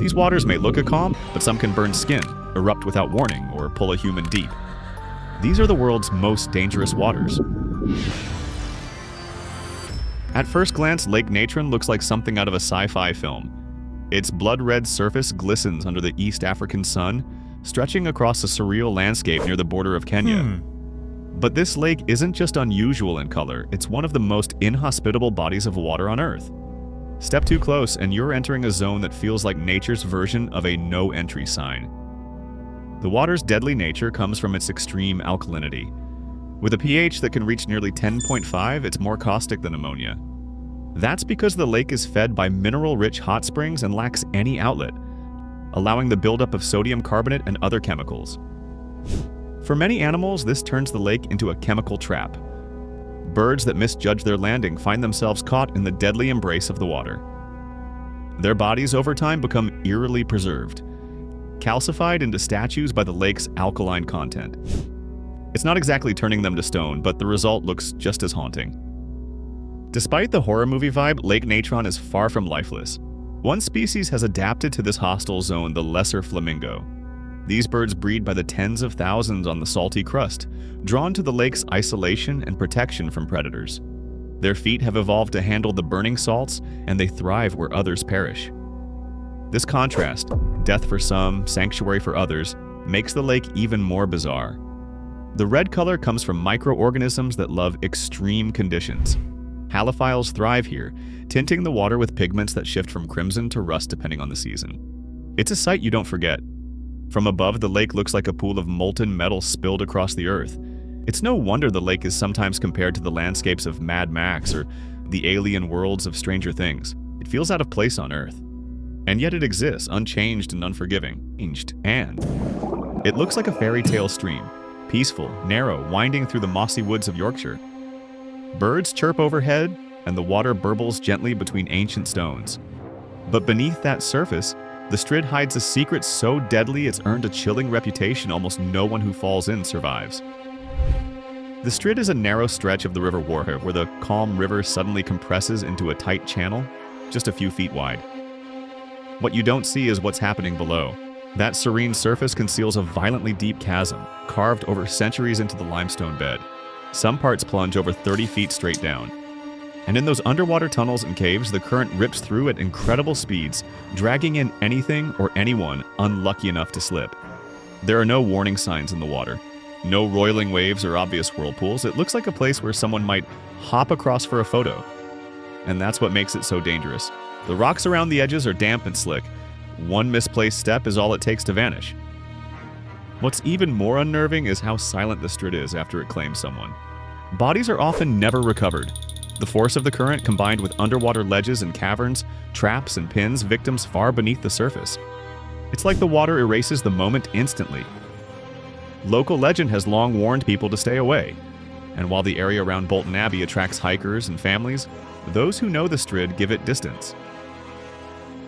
These waters may look calm, but some can burn skin, erupt without warning, or pull a human deep. These are the world's most dangerous waters. At first glance, Lake Natron looks like something out of a sci-fi film. Its blood-red surface glistens under the East African sun, stretching across a surreal landscape near the border of Kenya. But this lake isn't just unusual in color, it's one of the most inhospitable bodies of water on Earth. Step too close and you're entering a zone that feels like nature's version of a no-entry sign. The water's deadly nature comes from its extreme alkalinity. With a pH that can reach nearly 10.5, it's more caustic than ammonia. That's because the lake is fed by mineral-rich hot springs and lacks any outlet, allowing the buildup of sodium carbonate and other chemicals. For many animals, this turns the lake into a chemical trap. Birds that misjudge their landing find themselves caught in the deadly embrace of the water. Their bodies over time become eerily preserved, calcified into statues by the lake's alkaline content. It's not exactly turning them to stone, but the result looks just as haunting. Despite the horror movie vibe, Lake Natron is far from lifeless. One species has adapted to this hostile zone, the lesser flamingo. These birds breed by the tens of thousands on the salty crust, drawn to the lake's isolation and protection from predators. Their feet have evolved to handle the burning salts, and they thrive where others perish. This contrast, death for some, sanctuary for others, makes the lake even more bizarre. The red color comes from microorganisms that love extreme conditions. Halophiles thrive here, tinting the water with pigments that shift from crimson to rust depending on the season. It's a sight you don't forget. From above, the lake looks like a pool of molten metal spilled across the earth. It's no wonder the lake is sometimes compared to the landscapes of Mad Max or the alien worlds of Stranger Things. It feels out of place on Earth. And yet it exists, unchanged and unforgiving. And it looks like a fairy tale stream, peaceful, narrow, winding through the mossy woods of Yorkshire. Birds chirp overhead, and the water burbles gently between ancient stones. But beneath that surface, the Strid hides a secret so deadly it's earned a chilling reputation almost no one who falls in survives. The Strid is a narrow stretch of the River Warher where the calm river suddenly compresses into a tight channel, just a few feet wide. What you don't see is what's happening below. That serene surface conceals a violently deep chasm, carved over centuries into the limestone bed. Some parts plunge over 30 feet straight down. And in those underwater tunnels and caves, the current rips through at incredible speeds, dragging in anything or anyone unlucky enough to slip. There are no warning signs in the water. No roiling waves or obvious whirlpools. It looks like a place where someone might hop across for a photo. And that's what makes it so dangerous. The rocks around the edges are damp and slick. One misplaced step is all it takes to vanish. What's even more unnerving is how silent the Strid is after it claims someone. Bodies are often never recovered. The force of the current, combined with underwater ledges and caverns, traps and pins victims far beneath the surface. It's like the water erases the moment instantly. Local legend has long warned people to stay away. And while the area around Bolton Abbey attracts hikers and families, those who know the Strid give it distance.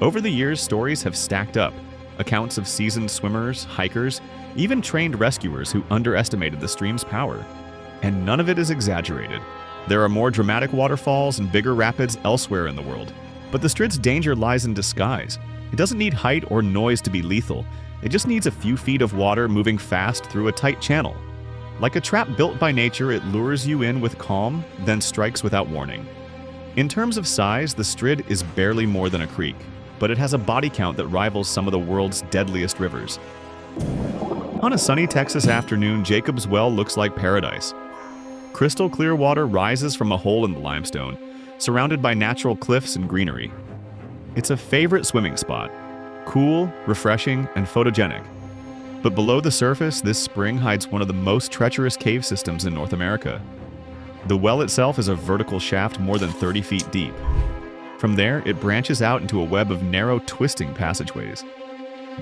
Over the years, stories have stacked up. Accounts of seasoned swimmers, hikers, even trained rescuers who underestimated the stream's power. And none of it is exaggerated. There are more dramatic waterfalls and bigger rapids elsewhere in the world. But the Strid's danger lies in disguise. It doesn't need height or noise to be lethal. It just needs a few feet of water moving fast through a tight channel. Like a trap built by nature, it lures you in with calm, then strikes without warning. In terms of size, the Strid is barely more than a creek, but it has a body count that rivals some of the world's deadliest rivers. On a sunny Texas afternoon, Jacob's Well looks like paradise. Crystal clear water rises from a hole in the limestone, surrounded by natural cliffs and greenery. It's a favorite swimming spot, cool, refreshing, and photogenic. But below the surface, this spring hides one of the most treacherous cave systems in North America. The well itself is a vertical shaft more than 30 feet deep. From there, it branches out into a web of narrow, twisting passageways.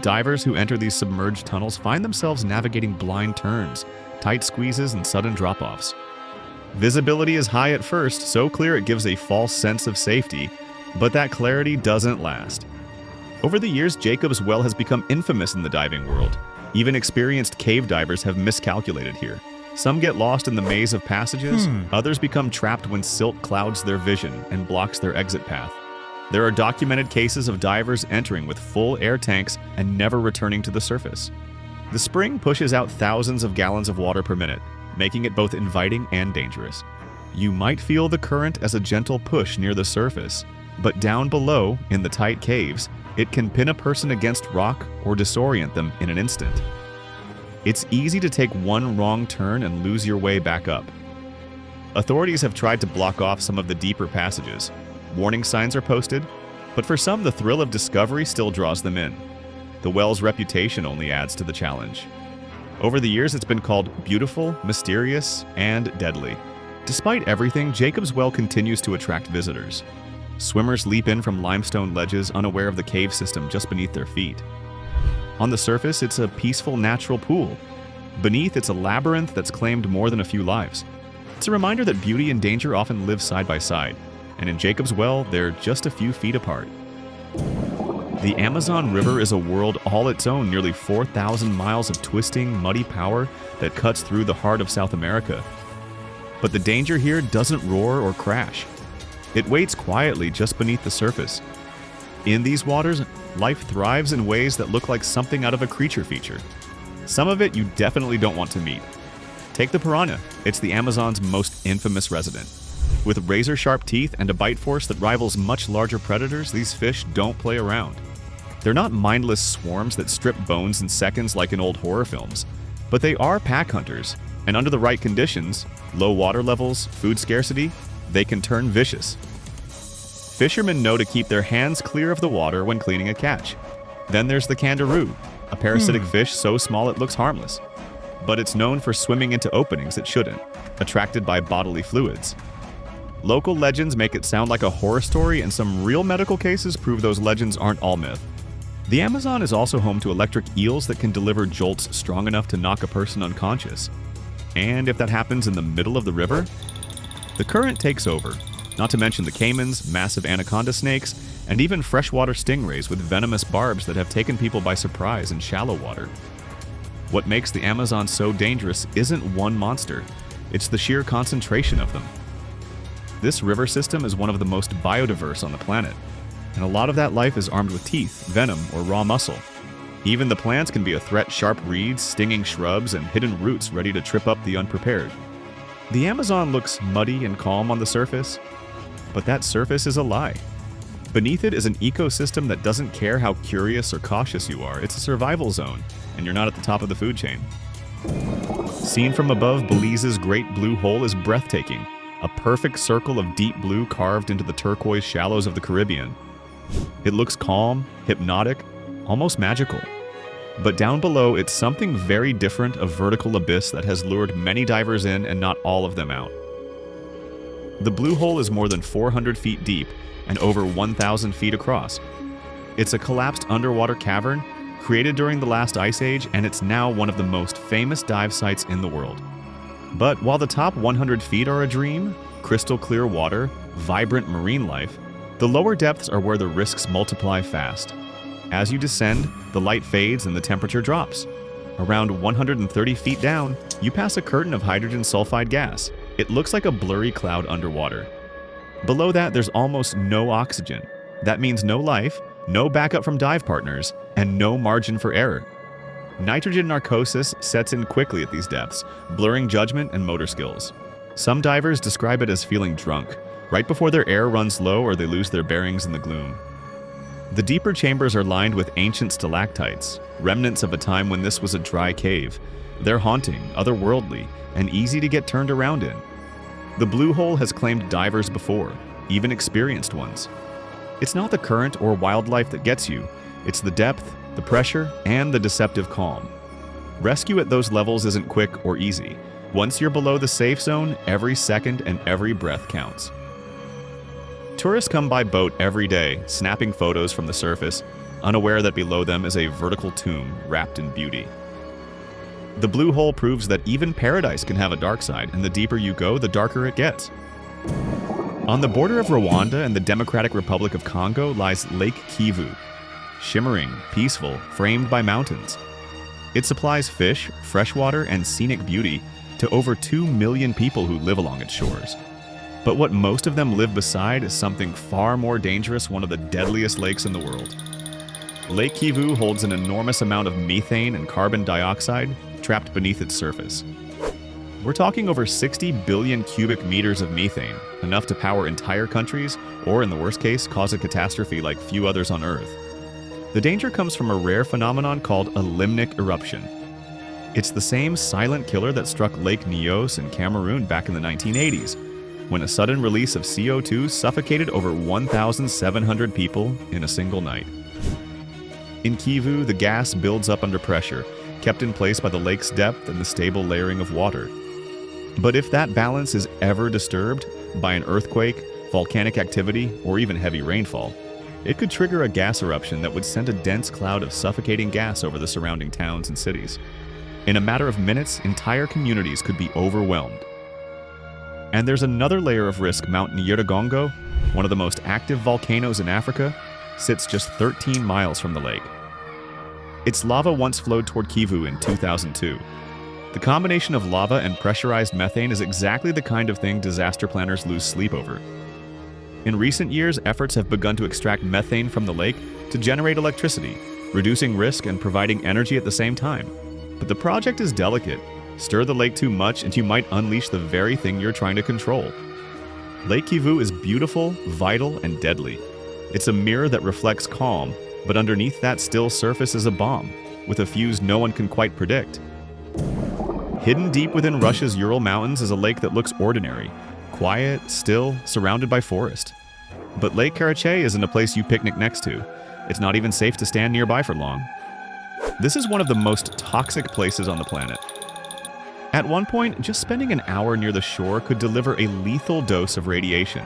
Divers who enter these submerged tunnels find themselves navigating blind turns, tight squeezes, and sudden drop-offs. Visibility is high at first, so clear it gives a false sense of safety, but that clarity doesn't last. Over the years, Jacob's Well has become infamous in the diving world. Even experienced cave divers have miscalculated here. Some get lost in the maze of passages, others become trapped when silt clouds their vision and blocks their exit path. There are documented cases of divers entering with full air tanks and never returning to the surface. The spring pushes out thousands of gallons of water per minute, making it both inviting and dangerous. You might feel the current as a gentle push near the surface, but down below, in the tight caves, it can pin a person against rock or disorient them in an instant. It's easy to take one wrong turn and lose your way back up. Authorities have tried to block off some of the deeper passages. Warning signs are posted, but for some the thrill of discovery still draws them in. The well's reputation only adds to the challenge. Over the years it's been called beautiful, mysterious, and deadly. Despite everything, Jacob's Well continues to attract visitors. Swimmers leap in from limestone ledges unaware of the cave system just beneath their feet. On the surface, it's a peaceful natural pool. Beneath, it's a labyrinth that's claimed more than a few lives. It's a reminder that beauty and danger often live side by side, and in Jacob's Well, they're just a few feet apart. The Amazon River is a world all its own, nearly 4,000 miles of twisting, muddy power that cuts through the heart of South America. But the danger here doesn't roar or crash. It waits quietly just beneath the surface. In these waters, life thrives in ways that look like something out of a creature feature. Some of it you definitely don't want to meet. Take the piranha. It's the Amazon's most infamous resident. With razor-sharp teeth and a bite force that rivals much larger predators, these fish don't play around. They're not mindless swarms that strip bones in seconds like in old horror films, but they are pack hunters, and under the right conditions, low water levels, food scarcity, they can turn vicious. Fishermen know to keep their hands clear of the water when cleaning a catch. Then there's the kangaroo, a parasitic fish so small it looks harmless. But it's known for swimming into openings it shouldn't, attracted by bodily fluids. Local legends make it sound like a horror story, and some real medical cases prove those legends aren't all myth. The Amazon is also home to electric eels that can deliver jolts strong enough to knock a person unconscious. And if that happens in the middle of the river, the current takes over, not to mention the caimans, massive anaconda snakes, and even freshwater stingrays with venomous barbs that have taken people by surprise in shallow water. What makes the Amazon so dangerous isn't one monster, it's the sheer concentration of them. This river system is one of the most biodiverse on the planet, and a lot of that life is armed with teeth, venom, or raw muscle. Even the plants can be a threat: sharp reeds, stinging shrubs, and hidden roots ready to trip up the unprepared. The Amazon looks muddy and calm on the surface, but that surface is a lie. Beneath it is an ecosystem that doesn't care how curious or cautious you are. It's a survival zone, and you're not at the top of the food chain. Seen from above, Belize's Great Blue Hole is breathtaking, a perfect circle of deep blue carved into the turquoise shallows of the Caribbean. It looks calm, hypnotic, almost magical. But down below, it's something very different, a vertical abyss that has lured many divers in and not all of them out. The Blue Hole is more than 400 feet deep and over 1,000 feet across. It's a collapsed underwater cavern created during the last ice age, and it's now one of the most famous dive sites in the world. But while the top 100 feet are a dream, crystal clear water, vibrant marine life, the lower depths are where the risks multiply fast. As you descend, the light fades and the temperature drops. Around 130 feet down, you pass a curtain of hydrogen sulfide gas. It looks like a blurry cloud underwater. Below that, there's almost no oxygen. That means no life, no backup from dive partners, and no margin for error. Nitrogen narcosis sets in quickly at these depths, blurring judgment and motor skills. Some divers describe it as feeling drunk, right before their air runs low or they lose their bearings in the gloom. The deeper chambers are lined with ancient stalactites, remnants of a time when this was a dry cave. They're haunting, otherworldly, and easy to get turned around in. The Blue Hole has claimed divers before, even experienced ones. It's not the current or wildlife that gets you, it's the depth, the pressure, and the deceptive calm. Rescue at those levels isn't quick or easy. Once you're below the safe zone, every second and every breath counts. Tourists come by boat every day, snapping photos from the surface, unaware that below them is a vertical tomb wrapped in beauty. The Blue Hole proves that even paradise can have a dark side, and the deeper you go, the darker it gets. On the border of Rwanda and the Democratic Republic of Congo lies Lake Kivu, shimmering, peaceful, framed by mountains. It supplies fish, freshwater, and scenic beauty to over 2 million people who live along its shores. But what most of them live beside is something far more dangerous, one of the deadliest lakes in the world. Lake Kivu holds an enormous amount of methane and carbon dioxide trapped beneath its surface. We're talking over 60 billion cubic meters of methane, enough to power entire countries, or in the worst case, cause a catastrophe like few others on Earth. The danger comes from a rare phenomenon called a limnic eruption. It's the same silent killer that struck Lake Nyos in Cameroon back in the 1980s, when a sudden release of CO2 suffocated over 1,700 people in a single night. In Kivu, the gas builds up under pressure, kept in place by the lake's depth and the stable layering of water. But if that balance is ever disturbed by an earthquake, volcanic activity, or even heavy rainfall, it could trigger a gas eruption that would send a dense cloud of suffocating gas over the surrounding towns and cities. In a matter of minutes, entire communities could be overwhelmed. And there's another layer of risk. Mount Nyiragongo, one of the most active volcanoes in Africa, sits just 13 miles from the lake. Its lava once flowed toward Kivu in 2002. The combination of lava and pressurized methane is exactly the kind of thing disaster planners lose sleep over. In recent years, efforts have begun to extract methane from the lake to generate electricity, reducing risk and providing energy at the same time. But the project is delicate. Stir the lake too much and you might unleash the very thing you're trying to control. Lake Kivu is beautiful, vital, and deadly. It's a mirror that reflects calm, but underneath that still surface is a bomb, with a fuse no one can quite predict. Hidden deep within Russia's Ural Mountains is a lake that looks ordinary, quiet, still, surrounded by forest. But Lake Karachachi isn't a place you picnic next to. It's not even safe to stand nearby for long. This is one of the most toxic places on the planet. At one point, just spending an hour near the shore could deliver a lethal dose of radiation.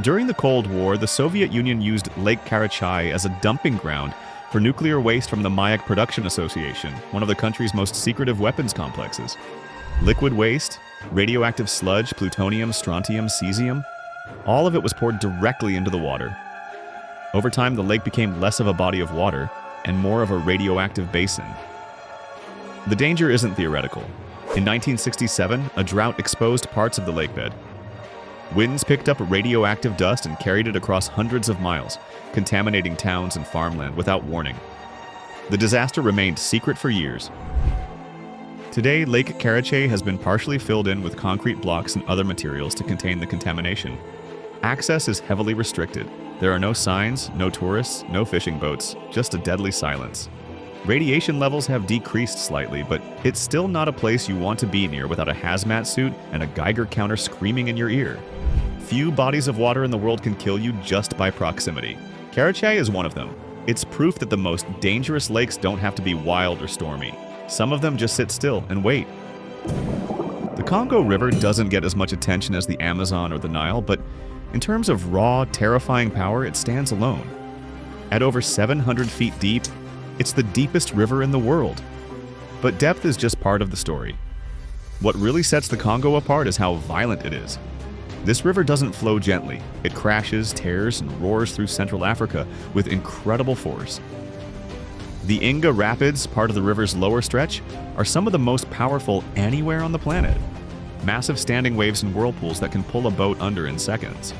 During the Cold War, the Soviet Union used Lake Karachachi as a dumping ground for nuclear waste from the Mayak Production Association, one of the country's most secretive weapons complexes. Liquid waste, radioactive sludge, plutonium, strontium, cesium, all of it was poured directly into the water. Over time, the lake became less of a body of water and more of a radioactive basin. The danger isn't theoretical. In 1967, a drought exposed parts of the lakebed. Winds picked up radioactive dust and carried it across hundreds of miles, contaminating towns and farmland without warning. The disaster remained secret for years. Today, Lake Karachachi has been partially filled in with concrete blocks and other materials to contain the contamination. Access is heavily restricted. There are no signs, no tourists, no fishing boats, just a deadly silence. Radiation levels have decreased slightly, but it's still not a place you want to be near without a hazmat suit and a Geiger counter screaming in your ear. Few bodies of water in the world can kill you just by proximity. Karachachi is one of them. It's proof that the most dangerous lakes don't have to be wild or stormy. Some of them just sit still and wait. The Congo River doesn't get as much attention as the Amazon or the Nile, but in terms of raw, terrifying power, it stands alone. At over 700 feet deep, it's the deepest river in the world. But depth is just part of the story. What really sets the Congo apart is how violent it is. This river doesn't flow gently. It crashes, tears, and roars through Central Africa with incredible force. The Inga Rapids, part of the river's lower stretch, are some of the most powerful anywhere on the planet. Massive standing waves and whirlpools that can pull a boat under in seconds.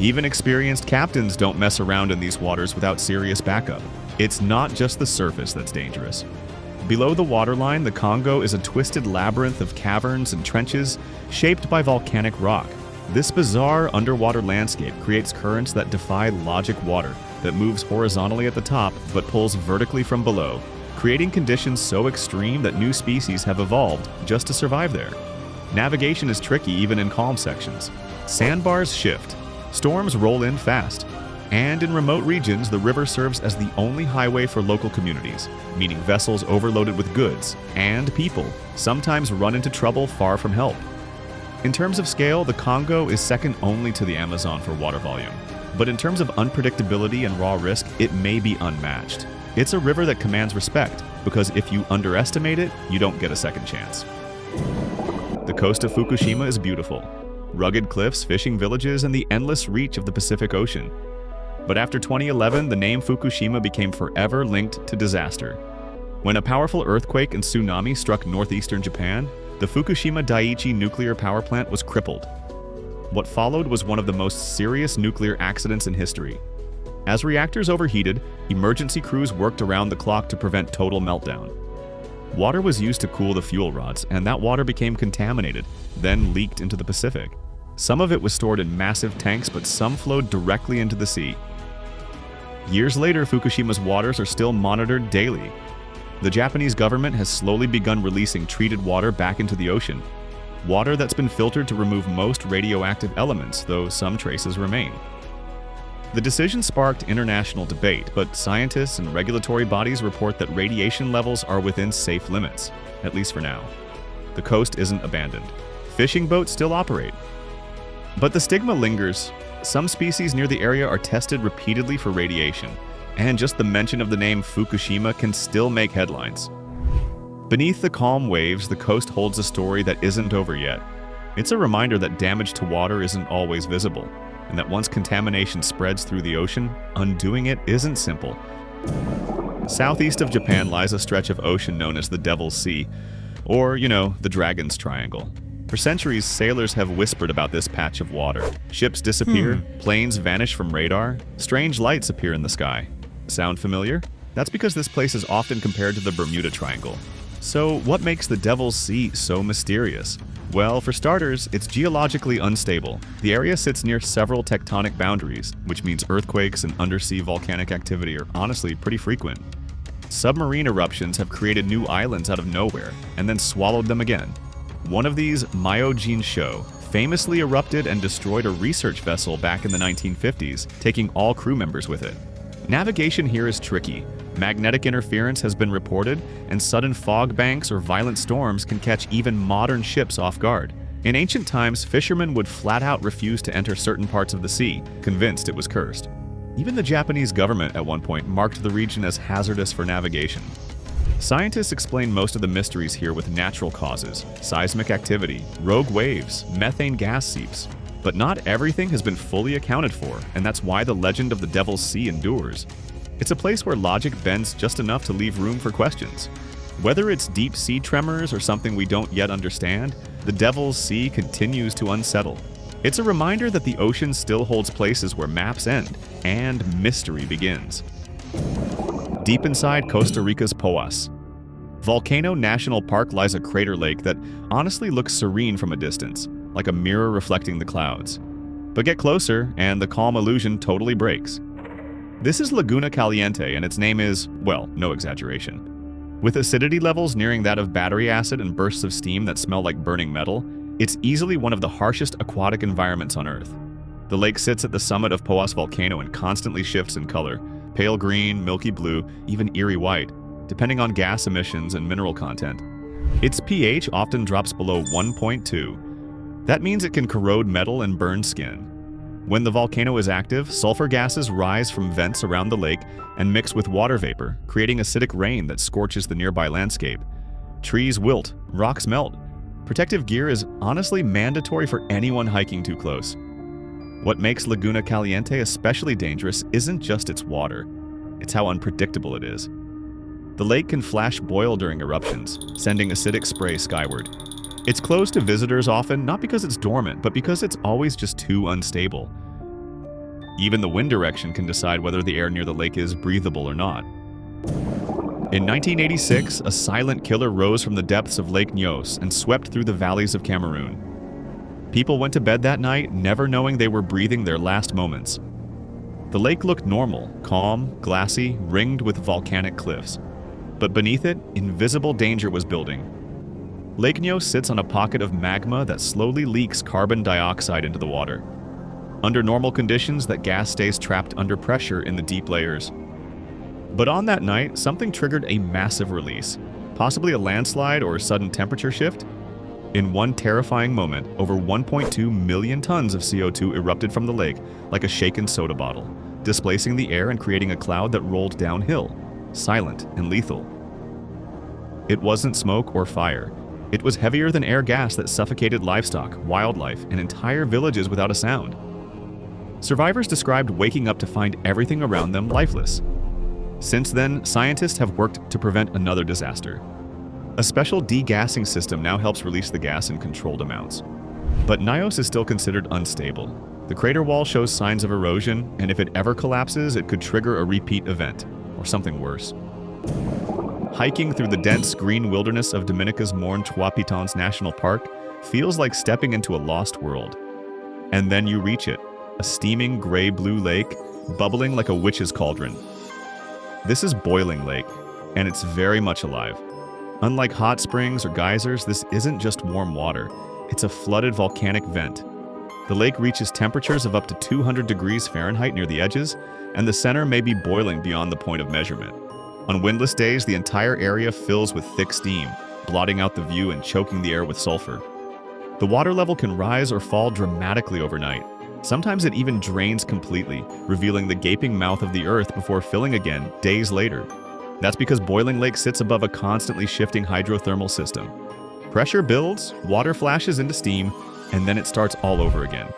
Even experienced captains don't mess around in these waters without serious backup. It's not just the surface that's dangerous. Below the waterline, the Congo is a twisted labyrinth of caverns and trenches shaped by volcanic rock. This bizarre underwater landscape creates currents that defy logic. Water that moves horizontally at the top but pulls vertically from below, creating conditions so extreme that new species have evolved just to survive there. Navigation is tricky even in calm sections. Sandbars shift, storms roll in fast, and in remote regions, the river serves as the only highway for local communities, meaning vessels overloaded with goods and people sometimes run into trouble far from help. In terms of scale, the Congo is second only to the Amazon for water volume. But in terms of unpredictability and raw risk, it may be unmatched. It's a river that commands respect, because if you underestimate it, you don't get a second chance. The coast of Fukushima is beautiful. Rugged cliffs, fishing villages, and the endless reach of the Pacific Ocean. But after 2011, the name Fukushima became forever linked to disaster. When a powerful earthquake and tsunami struck northeastern Japan, the Fukushima Daiichi nuclear power plant was crippled. What followed was one of the most serious nuclear accidents in history. As reactors overheated, emergency crews worked around the clock to prevent total meltdown. Water was used to cool the fuel rods, and that water became contaminated, then leaked into the Pacific. Some of it was stored in massive tanks, but some flowed directly into the sea. Years later, Fukushima's waters are still monitored daily. The Japanese government has slowly begun releasing treated water back into the ocean. Water that's been filtered to remove most radioactive elements, though some traces remain. The decision sparked international debate, but scientists and regulatory bodies report that radiation levels are within safe limits, at least for now. The coast isn't abandoned. Fishing boats still operate. But the stigma lingers. Some species near the area are tested repeatedly for radiation, and just the mention of the name Fukushima can still make headlines. Beneath the calm waves, the coast holds a story that isn't over yet. It's a reminder that damage to water isn't always visible, and that once contamination spreads through the ocean, undoing it isn't simple. Southeast of Japan lies a stretch of ocean known as the Devil's Sea, or, the Dragon's Triangle. For centuries, sailors have whispered about this patch of water. Ships disappear, planes vanish from radar, strange lights appear in the sky. Sound familiar? That's because this place is often compared to the Bermuda Triangle. So, what makes the Devil's Sea so mysterious? Well, for starters, it's geologically unstable. The area sits near several tectonic boundaries, which means earthquakes and undersea volcanic activity are honestly pretty frequent. Submarine eruptions have created new islands out of nowhere, and then swallowed them again. One of these, Myojin-sho, famously erupted and destroyed a research vessel back in the 1950s, taking all crew members with it. Navigation here is tricky. Magnetic interference has been reported, and sudden fog banks or violent storms can catch even modern ships off guard. In ancient times, fishermen would flat out refuse to enter certain parts of the sea, convinced it was cursed. Even the Japanese government at one point marked the region as hazardous for navigation. Scientists explain most of the mysteries here with natural causes, seismic activity, rogue waves, methane gas seeps. But not everything has been fully accounted for, and that's why the legend of the Devil's Sea endures. It's a place where logic bends just enough to leave room for questions. Whether it's deep sea tremors or something we don't yet understand, the Devil's Sea continues to unsettle. It's a reminder that the ocean still holds places where maps end, and mystery begins. Deep inside Costa Rica's Poas, Volcano National Park lies a crater lake that honestly looks serene from a distance, like a mirror reflecting the clouds. But get closer, and the calm illusion totally breaks. This is Lagona Caliente, and its name is, well, no exaggeration. With acidity levels nearing that of battery acid and bursts of steam that smell like burning metal, it's easily one of the harshest aquatic environments on Earth. The lake sits at the summit of Poas volcano and constantly shifts in color, pale green, milky blue, even eerie white, depending on gas emissions and mineral content. Its pH often drops below 1.2. That means it can corrode metal and burn skin. When the volcano is active, sulfur gases rise from vents around the lake and mix with water vapor, creating acidic rain that scorches the nearby landscape. Trees wilt, rocks melt. Protective gear is honestly mandatory for anyone hiking too close. What makes Lagona Caliente especially dangerous isn't just its water, it's how unpredictable it is. The lake can flash boil during eruptions, sending acidic spray skyward. It's closed to visitors often, not because it's dormant, but because it's always just too unstable. Even the wind direction can decide whether the air near the lake is breathable or not. In 1986, a silent killer rose from the depths of Lake Nyos and swept through the valleys of Cameroon. People went to bed that night, never knowing they were breathing their last moments. The lake looked normal, calm, glassy, ringed with volcanic cliffs. But beneath it, invisible danger was building. Lake Nyos sits on a pocket of magma that slowly leaks carbon dioxide into the water. Under normal conditions, that gas stays trapped under pressure in the deep layers. But on that night, something triggered a massive release, possibly a landslide or a sudden temperature shift. In one terrifying moment, over 1.2 million tons of CO2 erupted from the lake like a shaken soda bottle, displacing the air and creating a cloud that rolled downhill, silent and lethal. It wasn't smoke or fire. It was heavier than air gas that suffocated livestock, wildlife, and entire villages without a sound. Survivors described waking up to find everything around them lifeless. Since then, scientists have worked to prevent another disaster. A special degassing system now helps release the gas in controlled amounts. But Nyos is still considered unstable. The crater wall shows signs of erosion, and if it ever collapses, it could trigger a repeat event, or something worse. Hiking through the dense green wilderness of Dominica's Morne Trois Pitons National Park feels like stepping into a lost world. And then you reach it, a steaming gray-blue lake, bubbling like a witch's cauldron. This is Boiling Lake, and it's very much alive. Unlike hot springs or geysers, this isn't just warm water. It's a flooded volcanic vent. The lake reaches temperatures of up to 200 degrees Fahrenheit near the edges, and the center may be boiling beyond the point of measurement. On windless days, the entire area fills with thick steam, blotting out the view and choking the air with sulfur. The water level can rise or fall dramatically overnight. Sometimes it even drains completely, revealing the gaping mouth of the earth before filling again days later. That's because Boiling Lake sits above a constantly shifting hydrothermal system. Pressure builds, water flashes into steam, and then it starts all over again.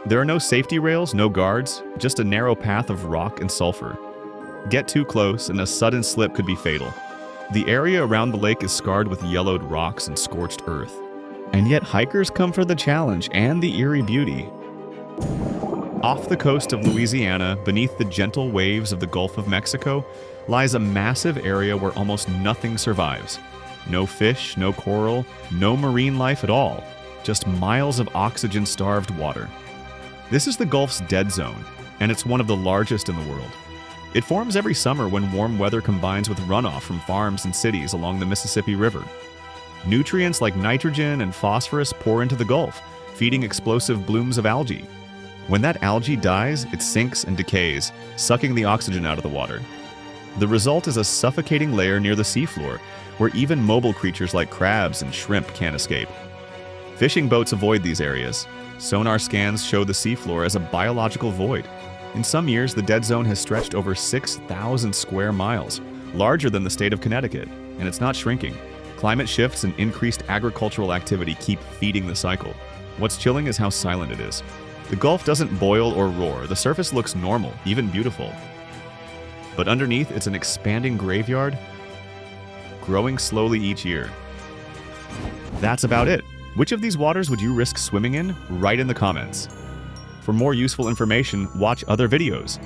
There are no safety rails, no guards, just a narrow path of rock and sulfur. Get too close and a sudden slip could be fatal. The area around the lake is scarred with yellowed rocks and scorched earth. And yet hikers come for the challenge and the eerie beauty. Off the coast of Louisiana, beneath the gentle waves of the Gulf of Mexico, lies a massive area where almost nothing survives. No fish, no coral, no marine life at all. Just miles of oxygen-starved water. This is the Gulf's dead zone, and it's one of the largest in the world. It forms every summer when warm weather combines with runoff from farms and cities along the Mississippi River. Nutrients like nitrogen and phosphorus pour into the Gulf, feeding explosive blooms of algae. When that algae dies, it sinks and decays, sucking the oxygen out of the water. The result is a suffocating layer near the seafloor, where even mobile creatures like crabs and shrimp can't escape. Fishing boats avoid these areas. Sonar scans show the seafloor as a biological void. In some years, the dead zone has stretched over 6,000 square miles, larger than the state of Connecticut, and it's not shrinking. Climate shifts and increased agricultural activity keep feeding the cycle. What's chilling is how silent it is. The Gulf doesn't boil or roar. The surface looks normal, even beautiful. But underneath, it's an expanding graveyard, growing slowly each year. That's about it. Which of these waters would you risk swimming in? Write in the comments. For more useful information, watch other videos.